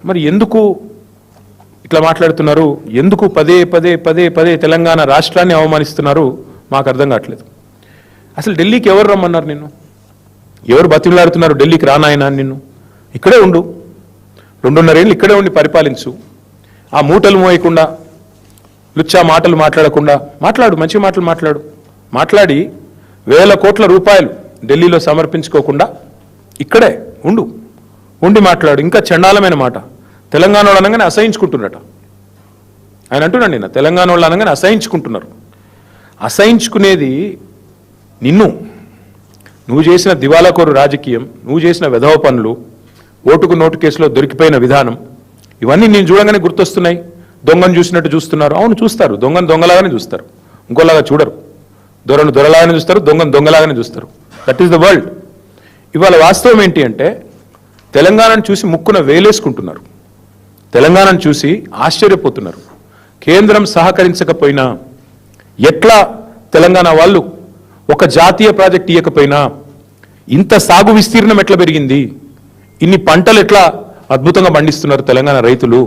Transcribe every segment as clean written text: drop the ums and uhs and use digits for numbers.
మరి ఎందుకు ఇట్లా మాట్లాడుతున్నారు? ఎందుకు పదే పదే పదే పదే తెలంగాణ రాష్ట్రాన్ని అవమానిస్తున్నారు? మాకు అర్థం కావట్లేదు. అసలు ఢిల్లీకి ఎవరు రమ్మన్నారు నిన్ను? ఎవరు బతిమలాడుతున్నారు ఢిల్లీకి రానాయనా? నిన్ను ఇక్కడే ఉండు, 2.5 ఏళ్ళు ఇక్కడే ఉండి పరిపాలించు. ఆ మూటలు మోయకుండా, లుచ్చా మాటలు మాట్లాడకుండా మాట్లాడు, మంచి మాటలు మాట్లాడి వేల కోట్ల రూపాయలు ఢిల్లీలో సమర్పించుకోకుండా ఇక్కడే ఉండి మాట్లాడు. ఇంకా చండాలమైన మాట, తెలంగాణ వాళ్ళు అనగానే అసహించుకుంటున్నట. ఆయన అంటున్నాడు నిన్న, తెలంగాణ వాళ్ళు అనగానే అసహించుకుంటున్నారు. అసహించుకునేది నువ్వు చేసిన దివాలాకోరు రాజకీయం, నువ్వు చేసిన వెధవ పనులు, ఓటుకు నోటు కేసులో దొరికిపోయిన విధానం, ఇవన్నీ నేను చూడగానే గుర్తొస్తున్నాయి. దొంగను చూసినట్టు చూస్తున్నారు. అవును, చూస్తారు. దొంగను దొంగలాగానే చూస్తారు, ఇంకోలాగా చూడరు. దొరను దొరలాగానే చూస్తారు, దొంగను దొంగలాగానే చూస్తారు. That is the world. ఇవాళ వాస్తవం ఏంటి అంటే, తెలంగాణను చూసి ముక్కున వేలేసుకుంటున్నారు, తెలంగాణను చూసి ఆశ్చర్యపోతున్నారు. కేంద్రం సహకరించకపోయినా, ఎట్లా తెలంగాణ వాళ్ళు ఒక జాతీయ ప్రాజెక్ట్ ఇవ్వకపోయినా ఇంత సాగు విస్తీర్ణం ఎట్లా పెరిగింది, ఇన్ని పంటలు ఎట్లా అద్భుతంగా పండిస్తున్నారు తెలంగాణ రైతులు,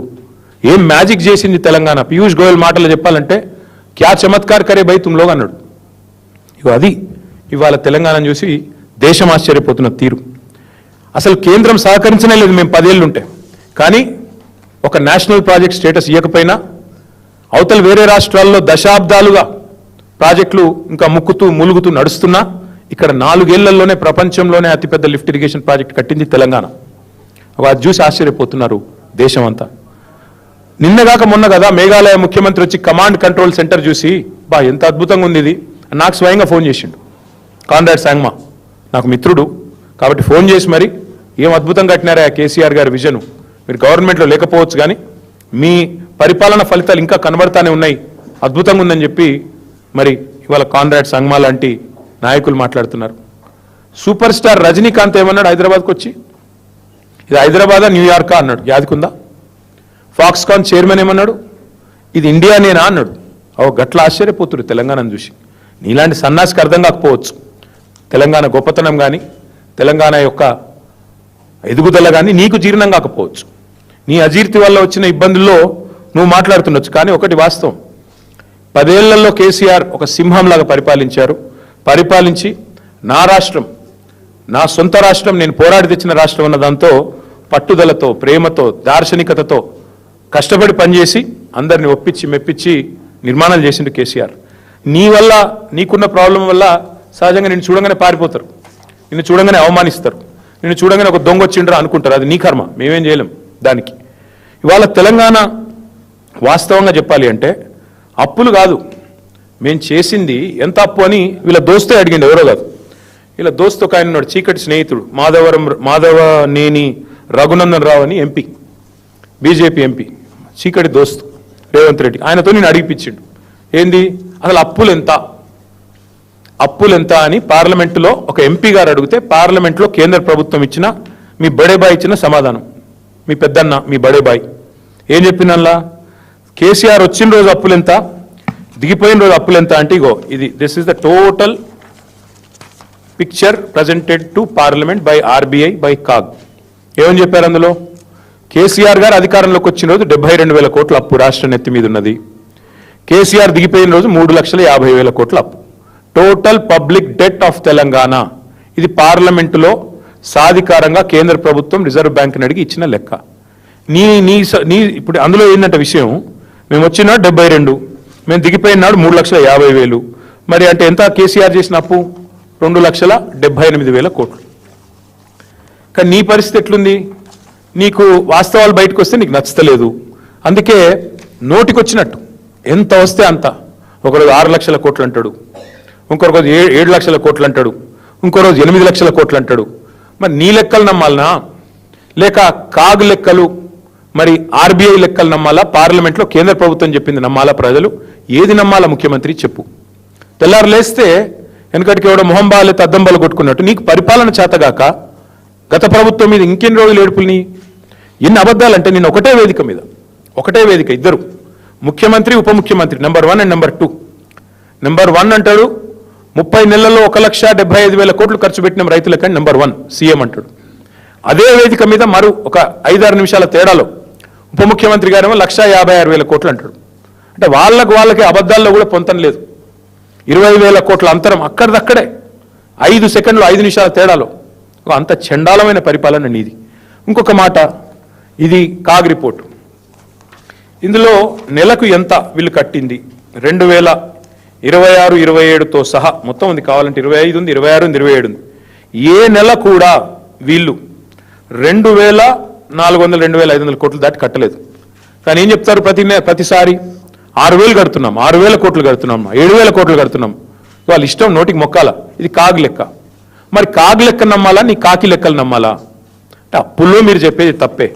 ఏం మ్యాజిక్ చేసింది తెలంగాణ. పీయూష్ గోయల్ మాటలు చెప్పాలంటే క్యా చమత్కార్ కరే బై తుమ్లోగా అన్నాడు. అది ఇవాళ తెలంగాణను చూసి దేశం ఆశ్చర్యపోతున్న తీరు. అసలు కేంద్రం సహకరించనే లేదు మేము 10 ఏళ్ళు ఉంటే. కానీ ఒక నేషనల్ ప్రాజెక్ట్ స్టేటస్ ఇవ్వకపోయినా అవతల వేరే రాష్ట్రాల్లో దశాబ్దాలుగా ప్రాజెక్టులు ఇంకా ములుగుతూ నడుస్తున్నా ఇక్కడ 4 ఏళ్లలోనే ప్రపంచంలోనే అతిపెద్ద లిఫ్ట్ ఇరిగేషన్ ప్రాజెక్ట్ కట్టింది తెలంగాణ. అది చూసి ఆశ్చర్యపోతున్నారు దేశం అంతా. నిన్నగాక మొన్న కదా మేఘాలయ ముఖ్యమంత్రి వచ్చి కమాండ్ కంట్రోల్ సెంటర్ చూసి, బా ఎంత అద్భుతంగా ఉంది ఇది, నాకు స్వయంగా ఫోన్ చేసిండు. కాన్రాడ్ సాంగ్మా నాకు మిత్రుడు కాబట్టి ఫోన్ చేసి మరి ఏం అద్భుతంగా కట్టినారా కేసీఆర్ గారి విజన్, మీరు గవర్నమెంట్లో లేకపోవచ్చు కానీ మీ పరిపాలన ఫలితాలు ఇంకా కనబడతానే ఉన్నాయి, అద్భుతంగా ఉందని చెప్పి మరి ఇవాళ కాన్రాడ్ సంగ్మా లాంటి నాయకులు మాట్లాడుతున్నారు. సూపర్ స్టార్ రజనీకాంత్ ఏమన్నాడు హైదరాబాద్కి వచ్చి, ఇది హైదరాబాదా న్యూయార్కా అన్నాడు, యాదికుందా? ఫాక్స్కాన్ చైర్మన్ ఏమన్నాడు, ఇది ఇండియానేనా అన్నాడు. గట్ల ఆశ్చర్యపోతున్నారు తెలంగాణను చూసి. నీలాంటి సన్నాసికి అర్థం కాకపోవచ్చు తెలంగాణ గొప్పతనం కానీ తెలంగాణ యొక్క ఎదుగుదల కానీ నీకు జీర్ణం కాకపోవచ్చు. నీ అజీర్తి వల్ల వచ్చిన ఇబ్బందుల్లో నువ్వు మాట్లాడుతుండొచ్చు. కానీ ఒకటి వాస్తవం, 10 ఏళ్లలో కేసీఆర్ ఒక సింహంలాగా పరిపాలించి నా రాష్ట్రం, నా సొంత రాష్ట్రం, నేను పోరాడి తెచ్చిన రాష్ట్రం అన్న దాంతో పట్టుదలతో, ప్రేమతో, దార్శనికతతో కష్టపడి పనిచేసి అందరిని ఒప్పించి మెప్పించి నిర్మాణాలు చేసిండు కేసీఆర్. నీ వల్ల, నీకున్న ప్రాబ్లం వల్ల సహజంగా నిన్ను చూడంగానే పారిపోతారు, నిన్ను చూడంగానే అవమానిస్తారు, నిన్ను చూడంగానే ఒక దొంగ వచ్చిండ్రా అనుకుంటారు. అది నీ కర్మ, మేమేం చేయలేం దానికి. ఇవాళ తెలంగాణ వాస్తవంగా చెప్పాలి అంటే అప్పులు కాదు మేము చేసింది, ఎంత అప్పు అని వీళ్ళ దోస్తే అడిగిండు, ఎవరో కాదు. వీళ్ళ దోస్తు ఒక ఆయన ఉన్నాడు, చీకటి స్నేహితుడు, మాధవనేని రఘునందన్ రావు అని ఎంపీ, బీజేపీ ఎంపీ, చీకటి దోస్తు రేవంత్ రెడ్డి. ఆయనతో నేను అడిగిపించిండు, ఏంది అసలు అప్పులు ఎంత అని పార్లమెంటులో ఒక ఎంపీ గారు అడిగితే పార్లమెంట్లో కేంద్ర ప్రభుత్వం ఇచ్చిన, మీ బడేబాయ్ ఇచ్చిన సమాధానం, మీ పెద్దన్న మీ బడేబాయ్ ఏం చెప్పినల్లా, కేసీఆర్ వచ్చిన రోజు అప్పులు ఎంత, దిగిపోయిన రోజు అప్పులు ఎంత అంటే ఇగో ఇది, this is the total picture presented to parliament by RBI by CAG. ఏమని చెప్పారు అందులో, కేసీఆర్ గారు అధికారంలోకి వచ్చిన రోజు 72,000 కోట్ల అప్పు రాష్ట్ర నెత్తి మీద ఉన్నది, కేసీఆర్ దిగిపోయిన రోజు 3,50,000 కోట్ల అప్పు, total public det of Telangana. ఇది పార్లమెంటులో సాధికారంగా కేంద్ర ప్రభుత్వం రిజర్వ్ బ్యాంక్ని అడిగి ఇచ్చిన లెక్క. నీ ఇప్పుడు అందులో ఏంటంటే విషయం, మేము వచ్చిన 72, మేము దిగిపోయినాడు 3,50,000. మరి అంటే ఎంత కేసీఆర్ చేసిన అప్పు, 2,78,000 కోట్లు. కానీ నీ పరిస్థితి ఎట్లుంది, నీకు వాస్తవాలు బయటకు వస్తే నీకు నచ్చలేదు, అందుకే నోటికొచ్చినట్టు ఎంత వస్తే అంత, ఒకరోజు 6 లక్షల కోట్లు అంటాడు, ఇంకో రోజు 7 లక్షల కోట్లు అంటాడు, ఇంకో రోజు 8 లక్షల కోట్లు అంటాడు. మరి నీ లెక్కలు నమ్మాలనా, లేక కాగ్ లెక్కలు, మరి ఆర్బీఐ లెక్కలు నమ్మాలా, పార్లమెంట్లో కేంద్ర ప్రభుత్వం చెప్పింది నమ్మాలా, ప్రజలు ఏది నమ్మాలా ముఖ్యమంత్రి చెప్పు. తెల్లారు లేస్తే వెనకటికి ఎవడో మొహం బాగాలైతే అద్దం బల కొట్టుకున్నట్టు నీకు పరిపాలన చేతగాక గత ప్రభుత్వం మీద ఇంకెన్ని రోజులు ఏడుపుల్ని, ఎన్ని అబద్ధాలంటే నేను ఒకటే వేదిక ఇద్దరు ముఖ్యమంత్రి ఉప ముఖ్యమంత్రి, నెంబర్ 1 అండ్ నెంబర్ 2. నెంబర్ 1 అంటాడు 30 నెలల్లో 1,75,000 కోట్లు ఖర్చు పెట్టిన రైతులకని నెంబర్ 1 సీఎం అంటాడు. అదే వేదిక మీద మరో ఒక 5-6 నిమిషాల తేడాలో ఉప ముఖ్యమంత్రి గారేమో 1,56,000 కోట్లు అంటాడు. అంటే వాళ్ళకి అబద్ధాల్లో కూడా పొంతం లేదు. 20,000 కోట్ల అంతరం అక్కడిదక్కడే 5 సెకండ్లు 5 నిమిషాల తేడాలో అంత చండాలమైన పరిపాలన నీది. ఇంకొక మాట, ఇది కాగ్ రిపోర్టు. ఇందులో నెలకు ఎంత వీళ్ళు కట్టింది 2026, 27తో సహా మొత్తం ఉంది, కావాలంటే 25 ఉంది, 26 ఉంది, 27 ఉంది. ఏ నెల కూడా వీళ్ళు 2,400, 2,500 కోట్లు దాటి కట్టలేదు. కానీ ఏం చెప్తారు ప్రతిసారి 6,000 కడుతున్నాం, 6,000 కోట్లు కడుతున్నాం, 7,000 కోట్లు కడుతున్నాం. వాళ్ళ ఇష్టం, నోటికి మొక్కాల. ఇది కాగ్ లెక్క. మరి కాగ్ లెక్క నమ్మాలా, నీ కాకి లెక్కలు నమ్మాలా? అంటే అప్పుల్లో మీరు చెప్పేది తప్పే,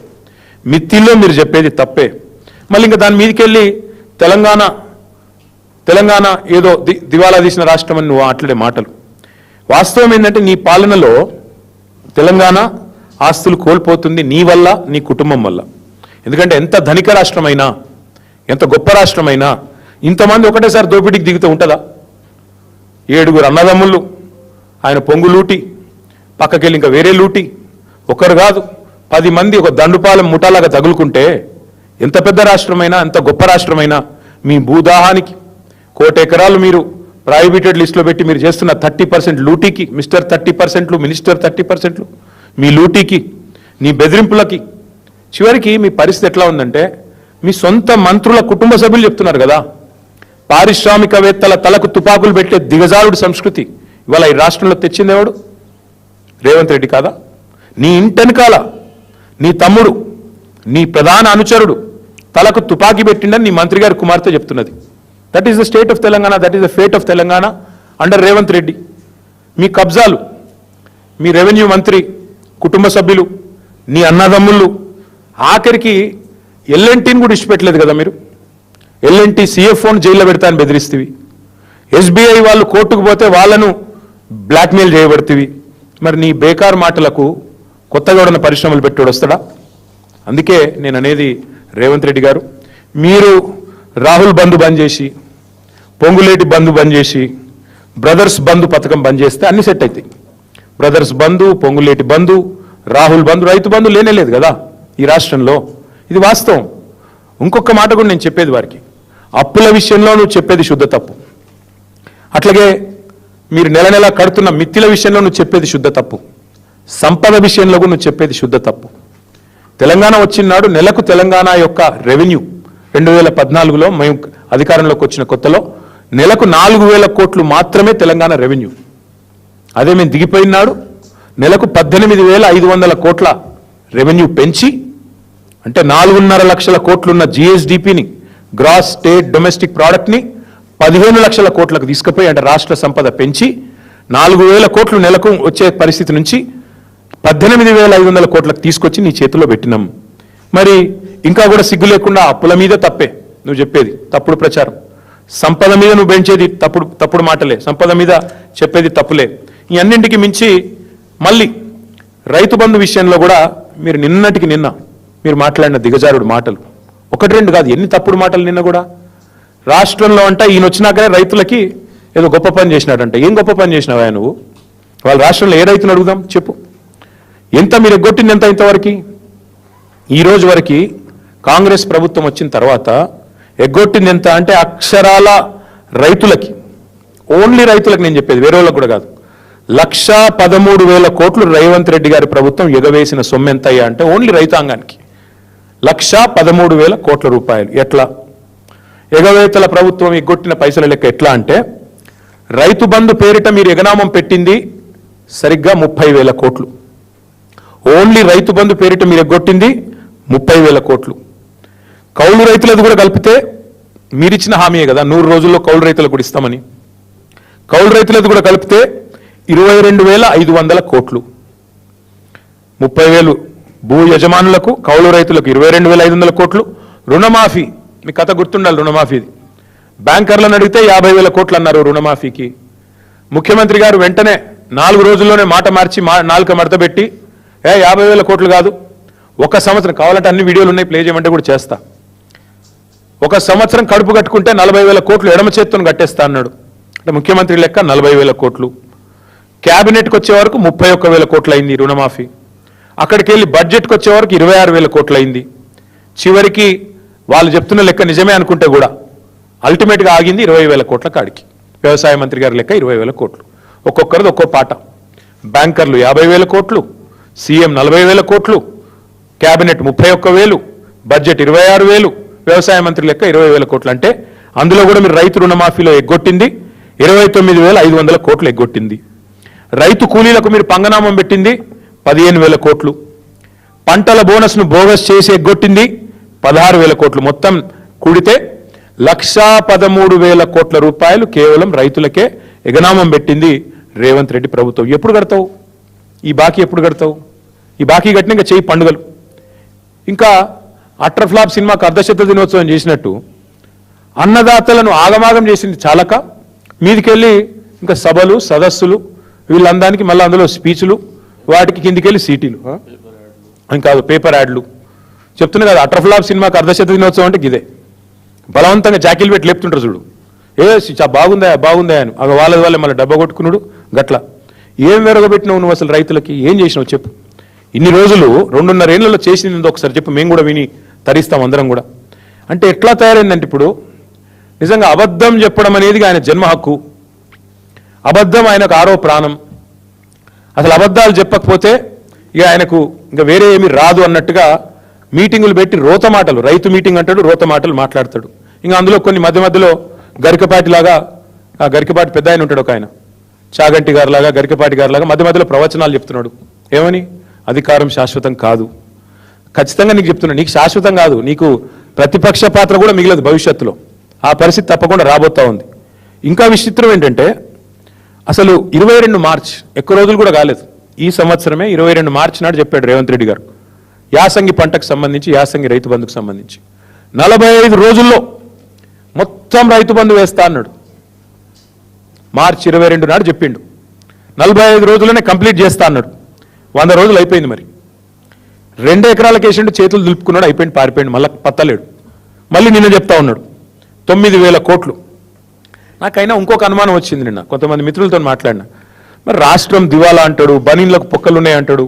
మిత్తిల్లో మీరు చెప్పేది తప్పే. మళ్ళీ ఇంకా దాని మీదకి వెళ్ళి తెలంగాణ ఏదో దివాలా తీసిన రాష్ట్రం అని నువ్వు మాట్లాడే మాటలు. వాస్తవం ఏంటంటే నీ పాలనలో తెలంగాణ ఆస్తులు కోల్పోతుంది నీ వల్ల, నీ కుటుంబం వల్ల. ఎందుకంటే ఎంత ధనిక రాష్ట్రమైనా, ఎంత గొప్ప రాష్ట్రమైనా ఇంతమంది ఒకటేసారి దోపిడీకి దిగుతూ ఉంటుందా? 7 అన్నదమ్ముళ్ళు, ఆయన పొంగు లూటి, పక్కకెళ్ళి ఇంకా వేరే లూటి, ఒకరు కాదు 10 మంది ఒక దండుపాలెం ముఠాలాగా తగులుకుంటే ఎంత పెద్ద రాష్ట్రమైనా, ఎంత గొప్ప రాష్ట్రమైనా మీ భూదాహానికి 1,00,00,000 ఎకరాలు మీరు ప్రాహిబిటెడ్ లిస్టులో పెట్టి మీరు చేస్తున్న 30% లూటీకి, మిస్టర్ 30%లు, మినిస్టర్ 30%లు, మీ లూటీకి, నీ బెదిరింపులకి చివరికి మీ పరిస్థితి ఎట్లా ఉందంటే, మీ సొంత మంత్రుల కుటుంబ సభ్యులు చెప్తున్నారు కదా, పారిశ్రామికవేత్తల తలకు తుపాకులు పెట్టే దిగజారుడు సంస్కృతి ఇవాళ ఈ రాష్ట్రంలో తెచ్చిందేవాడు రేవంత్ రెడ్డి కాదా? నీ ఇంటెనకాల నీ తమ్ముడు, నీ ప్రధాన అనుచరుడు తలకు తుపాకీ పెట్టిండని నీ మంత్రి గారి కుమార్తె చెప్తున్నది. That is the state of Telangana, that is the fate of Telangana under Revanth Reddy. మీ కబ్జాలు, మీ రెవెన్యూ మంత్రి కుటుంబ సభ్యులు, నీ అన్నదమ్ముళ్ళు, ఆఖరికి ఎల్ఎన్టీని కూడా ఇష్టపెట్టలేదు కదా మీరు. ఎల్ఎన్టీ సిఎఫ్ఓని జైల్లో పెడతాను బెదిరిస్తేవి, ఎస్బీఐ వాళ్ళు కోర్టుకు పోతే వాళ్ళను బ్లాక్మెయిల్ చేయబడుతుంది. మరి నీ బేకార్ మాటలకు కొత్తగా ఉన్న పరిశ్రమలు పెట్టాడు వస్తాడా? అందుకే నేను అనేది రేవంత్ రెడ్డి గారు, మీరు రాహుల్ బంధు బంద్ చేసి, పొంగులేటి బంధు బంద్ చేసి, బ్రదర్స్ బంధు పథకం బంద్ చేస్తే అన్ని సెట్ అవుతాయి. బ్రదర్స్ బంధు, పొంగులేటి బంధు, రాహుల్ బంధు, రైతు బంధు లేనేలేదు కదా ఈ రాష్ట్రంలో. ఇది వాస్తవం. ఇంకొక మాట కూడా నేను చెప్పేది వారికి, అప్పుల విషయంలో నువ్వు చెప్పేది శుద్ధ తప్పు. అట్లాగే మీరు నెల నెల కడుతున్న మిత్తిల విషయంలో నువ్వు చెప్పేది శుద్ధ తప్పు. సంపద విషయంలో కూడా నువ్వు చెప్పేది శుద్ధ తప్పు. తెలంగాణ వచ్చినాడు నెలకు తెలంగాణ యొక్క రెవెన్యూ 2014లో మేము అధికారంలోకి వచ్చిన కొత్తలో నెలకు 4,000 కోట్లు మాత్రమే తెలంగాణ రెవెన్యూ. అదే మేము దిగిపోయినాడు నెలకు 18,500 కోట్ల రెవెన్యూ పెంచి, అంటే 4.5 లక్షల కోట్లున్న జిఎస్డిపిని, గ్రాస్ స్టేట్ డొమెస్టిక్ ప్రోడక్ట్ని 15 లక్షల కోట్లకు తీసుకుపోయి, అంటే రాష్ట్ర సంపద పెంచి 4,000 కోట్లు నెలకు వచ్చే పరిస్థితి నుంచి 18,500 కోట్లకు తీసుకొచ్చి నీ చేతిలో పెట్టినాం. మరి ఇంకా కూడా సిగ్గు లేకుండా అప్పుల మీద తప్పే నువ్వు చెప్పేది, తప్పుడు ప్రచారం. సంపద మీద నువ్వు పెంచేది తప్పుడు మాటలే, సంపద మీద చెప్పేది తప్పులే. ఈ అన్నింటికి మించి మళ్ళీ రైతు బంధు విషయంలో కూడా మీరు నిన్నటికి నిన్న మీరు మాట్లాడిన దిగజారుడు మాటలు 1-2 కాదు, ఎన్ని తప్పుడు మాటలు నిన్న కూడా. రాష్ట్రంలో అంట ఈయన వచ్చినాకనే రైతులకి ఏదో గొప్ప పని చేసినాడంట. ఏం గొప్ప పని చేసినావా నువ్వు? వాళ్ళ రాష్ట్రంలో ఏ రైతును అడుగుదాం చెప్పు. ఎంత మీరు ఎగ్గొట్టింది ఎంత ఇంతవరకు? ఈ రోజు వరకు కాంగ్రెస్ ప్రభుత్వం వచ్చిన తర్వాత ఎగ్గొట్టింది ఎంత అంటే అక్షరాల రైతులకి, ఓన్లీ రైతులకు నేను చెప్పేది, వేరే వాళ్ళకు కూడా కాదు, 1,13,000 కోట్లు రేవంత్ రెడ్డి గారి ప్రభుత్వం ఎగవేసిన సొమ్ము ఎంత అయ్యా అంటే ఓన్లీ రైతాంగానికి 1,13,000 కోట్ల రూపాయలు. ఎట్లా ఎగవేతల ప్రభుత్వం ఎగ్గొట్టిన పైసల లెక్క ఎట్లా అంటే, రైతు బంధు పేరిట మీరు ఎగనామం పెట్టింది సరిగ్గా 30,000 కోట్లు. ఓన్లీ రైతు బంధు పేరిట మీరు ఎగ్గొట్టింది 30,000 కోట్లు. కౌలు రైతులది కూడా కలిపితే మీరిచ్చిన హామీయే కదా 100 రోజుల్లో కౌలు రైతులకు కూడా ఇస్తామని. కౌలు రైతులది కూడా కలిపితే 22,500 కోట్లు. 30,000 భూ యజమానులకు, కౌలు రైతులకు 22,500 కోట్లు. రుణమాఫీ, మీ కథ గుర్తుండాలి. రుణమాఫీది బ్యాంకర్లను అడిగితే 50,000 కోట్లు అన్నారు రుణమాఫీకి. ముఖ్యమంత్రి గారు వెంటనే 4 రోజుల్లోనే మాట మార్చి నాలుక మడతబెట్టి 50,000 కోట్లు కాదు, 1 సంవత్సరం, కావాలంటే అన్ని వీడియోలు ఉన్నాయి ప్లే చేయమంటే కూడా చేస్తా, 1 సంవత్సరం కడుపు కట్టుకుంటే 40,000 కోట్లు ఎడమ చేత్తో కట్టేస్తా అన్నాడు. అంటే ముఖ్యమంత్రి లెక్క 40,000 కోట్లు. క్యాబినెట్కి వచ్చే వరకు 31,000 కోట్లు అయింది రుణమాఫీ. అక్కడికి వెళ్ళి బడ్జెట్కి వచ్చే వరకు 26,000 కోట్లు అయింది. చివరికి వాళ్ళు చెప్తున్న లెక్క నిజమే అనుకుంటే కూడా అల్టిమేట్గా ఆగింది 20,000 కోట్ల కాడికి. వ్యవసాయ మంత్రి గారి లెక్క 20,000 కోట్లు, ఒక్కొక్కరిది ఒక్కో పాట. బ్యాంకర్లు 50,000 కోట్లు, సీఎం 40,000 కోట్లు, క్యాబినెట్ 31,000, బడ్జెట్ 26,000, వ్యవసాయ మంత్రి లెక్క 20,000 కోట్లు. అంటే అందులో కూడా మీరు రైతు రుణమాఫీలో ఎగ్గొట్టింది 29,500 కోట్లు ఎగ్గొట్టింది. రైతు కూలీలకు మీరు పంగనామం పెట్టింది 15,000 కోట్లు. పంటల బోనస్ను బోగస్ చేసి ఎగ్గొట్టింది 16,000 కోట్లు. మొత్తం కూడితే 1,13,000 కోట్ల రూపాయలు కేవలం రైతులకే ఎగనామం పెట్టింది రేవంత్ రెడ్డి ప్రభుత్వం. ఎప్పుడు కడతావు ఈ బాకీ? ఎప్పుడు కడతావు ఈ బాకీ? కట్టిన ఇంకా చేయి పండుగలు. ఇంకా అట్టర్ ఫ్లాప్ సినిమాకు అర్ధశత దినోత్సవం చేసినట్టు అన్నదాతలను ఆగమాగం చేసింది చాలక మీదికెళ్ళి ఇంకా సభలు సదస్సులు వీళ్ళందానికి మళ్ళీ అందులో స్పీచ్లు, వాటికి కిందికెళ్ళి సీటీలు, ఇంకా పేపర్ యాడ్లు. చెప్తున్నా కదా, అట్టర్ ఫ్లాప్ సినిమాకు అర్ధశత దినోత్సవం అంటే ఇదే. బలవంతంగా జాకీలు పెట్టి లేపుతుంటారు చూడు, బాగుందా బాగుందా అని. వాళ్ళే మళ్ళీ డబ్బా కొట్టుకున్నాడు గట్ల. ఏం వెరగబెట్టినావు నువ్వు అసలు? రైతులకి ఏం చేసినావు చెప్పు? ఇన్ని రోజులు 2.5 ఏళ్లలో చేసింది ఒకసారి చెప్పు, మేము కూడా విని తరిస్తాం అందరం కూడా. అంటే ఎట్లా తయారైందంటే ఇప్పుడు నిజంగా అబద్ధం చెప్పడం అనేది ఆయన జన్మ హక్కు, అబద్ధం ఆయనకు ఆరో ప్రాణం. అసలు అబద్ధాలు చెప్పకపోతే ఇక ఆయనకు ఇంకా వేరే ఏమీ రాదు అన్నట్టుగా మీటింగులు పెట్టి రోత మాటలు, రైతు మీటింగ్ అంటాడు, రోత మాటలు మాట్లాడతాడు. ఇంకా అందులో కొన్ని మధ్యలో గరికపాటి లాగా, గరికపాటి పెద్ద ఆయన ఉంటాడు ఒక ఆయన, చాగంటి గారిలాగా గరికపాటి గారిలాగా మధ్యలో ప్రవచనాలు చెప్తున్నాడు. ఏమని? అధికారం శాశ్వతం కాదు. ఖచ్చితంగా నీకు చెప్తున్నా, నీకు శాశ్వతం కాదు, నీకు ప్రతిపక్ష పాత్ర కూడా మిగిలదు భవిష్యత్తులో. ఆ పరిస్థితి తప్పకుండా రాబోతా ఉంది. ఇంకా విచిత్రం ఏంటంటే అసలు 22 మార్చ్, ఎక్కువ రోజులు కూడా కాలేదు, ఈ సంవత్సరమే 22 మార్చి నాడు చెప్పాడు రేవంత్ రెడ్డి గారు యాసంగి పంటకు సంబంధించి, యాసంగి రైతు బంధుకు సంబంధించి 45 రోజుల్లో మొత్తం రైతు బంధు వేస్తా అన్నాడు. మార్చి 22 నాడు చెప్పిండు. 45 రోజుల్లోనే కంప్లీట్ చేస్తా అన్నాడు. 100 రోజులు అయిపోయింది. మరి 2 ఎకరాలకు వేసిండు, చేతులు దులుపుకున్నాడు, అయిపోయింది, పారిపోయింది, మళ్ళీ పత్తలేడు. మళ్ళీ నిన్న చెప్తా ఉన్నాడు 9,000 కోట్లు. నాకైనా ఇంకొక అనుమానం వచ్చింది నిన్న కొంతమంది మిత్రులతో మాట్లాడినా. మరి రాష్ట్రం దివాలా అంటాడు, బనీన్లకు పొక్కలున్నాయి అంటాడు,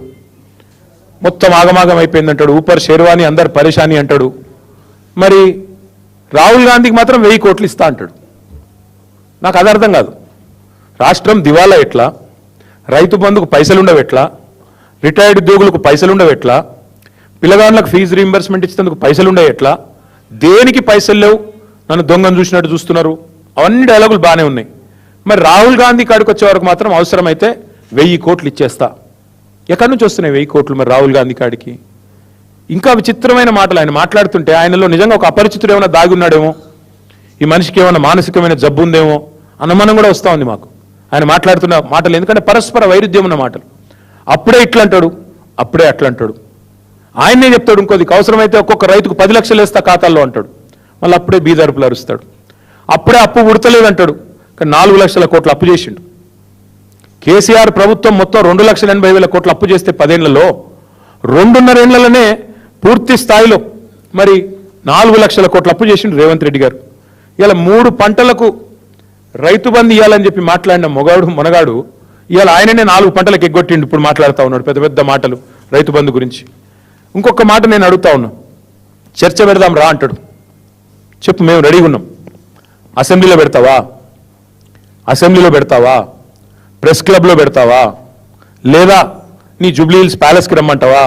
మొత్తం ఆగమాగం అయిపోయింది అంటాడు, ఊపర్ షేర్వాణి అందరు పరేషాని అంటాడు. మరి రాహుల్ గాంధీకి మాత్రం 1000 కోట్లు ఇస్తా అంటాడు. నాకు అది అర్థం కాదు. రాష్ట్రం దివాలా ఎట్లా? రైతు బంధుకు పైసలు ఉండవు ఎట్లా? రిటైర్డ్ ఉద్యోగులకు పైసలు ఉండవు ఎట్లా? పిల్లగాళ్ళకు ఫీజు రీయింబర్స్మెంట్ ఇచ్చేందుకు పైసలు ఉండవు ఎట్లా? దేనికి పైసలు లేవు, నన్ను దొంగను చూసినట్టు చూస్తున్నారు, అవన్నీ డైలాగులు బాగానే ఉన్నాయి. మరి రాహుల్ గాంధీ కాడికి వచ్చే వరకు మాత్రం అవసరమైతే 1000 కోట్లు ఇచ్చేస్తా. ఎక్కడి నుంచి వస్తున్నాయి 1000 కోట్లు మరి రాహుల్ గాంధీ కాడికి? ఇంకా విచిత్రమైన మాటలు ఆయన మాట్లాడుతుంటే ఆయనలో నిజంగా ఒక అపరిచితుడు ఏమైనా దాగి ఉన్నాడేమో, ఈ మనిషికి ఏమైనా మానసికమైన జబ్బు ఉందేమో అనుమానం కూడా వస్తూ ఉంది మాకు ఆయన మాట్లాడుతున్న మాటలు. ఎందుకంటే పరస్పర వైరుధ్యం ఉన్న మాటలు. అప్పుడే ఇట్లా అంటాడు, అప్పుడే అట్లా అంటాడు. ఆయనే చెప్తాడు ఇంకోది, అవసరమైతే ఒక్కొక్క రైతుకు 10 లక్షలు వేస్తా ఖాతాల్లో అంటాడు, మళ్ళీ అప్పుడే బీదరుపులు అరుస్తాడు. అప్పుడే అప్పు ఉడతలేదంటాడు, కానీ 4 లక్షల కోట్లు అప్పు చేసిండు. కేసీఆర్ ప్రభుత్వం మొత్తం 2,80,000 కోట్లు అప్పు చేస్తే 10 ఏళ్లలో 2.5 ఏళ్లలోనే పూర్తి స్థాయిలో మరి 4 లక్షల కోట్లు అప్పు చేసిండు రేవంత్ రెడ్డి గారు. ఇలా 3 పంటలకు రైతు బంధు ఇవ్వాలని చెప్పి మాట్లాడిన మొనగాడు ఇవాళ ఆయననే 4 పంటలకు ఎగ్గొట్టిండు. ఇప్పుడు మాట్లాడుతూ ఉన్నాడు పెద్ద పెద్ద మాటలు రైతు బంధు గురించి. ఇంకొక మాట నేను అడుగుతా ఉన్నా, చర్చ పెడదాం రా అంటాడు. చెప్పు, మేము రెడీగా ఉన్నాం. అసెంబ్లీలో పెడతావా? అసెంబ్లీలో పెడతావా? ప్రెస్ క్లబ్లో పెడతావా? లేదా నీ జూబ్లీ హిల్స్ ప్యాలెస్కి రమ్మంటావా?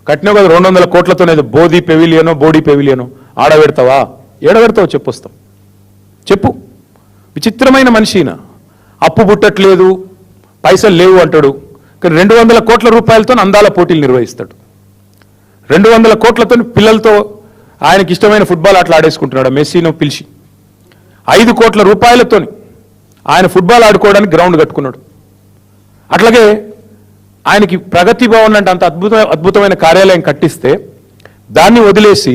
కట్టినావు కదా 200 కోట్లతోనేది బోడీ పెవిలియనో ఆడ పెడతావా? ఏడ పెడతావు చెప్పు, వస్తాం. చెప్పు. విచిత్రమైన మనిషిన. అప్పు పుట్టట్లేదు, పైసలు లేవు అంటాడు, కానీ 200 కోట్ల రూపాయలతో అందాల పోటీలు నిర్వహిస్తాడు. 200 కోట్లతో పిల్లలతో ఆయనకి ఇష్టమైన ఫుట్బాల్ ఆటలు ఆడేసుకుంటున్నాడు మెస్సీను పిలిచి. 5 కోట్ల రూపాయలతో ఆయన ఫుట్బాల్ ఆడుకోవడానికి గ్రౌండ్ కట్టుకున్నాడు. అట్లాగే ఆయనకి ప్రగతి భవన్ అంటే అంత అద్భుతమైన కార్యాలయం కట్టిస్తే దాన్ని వదిలేసి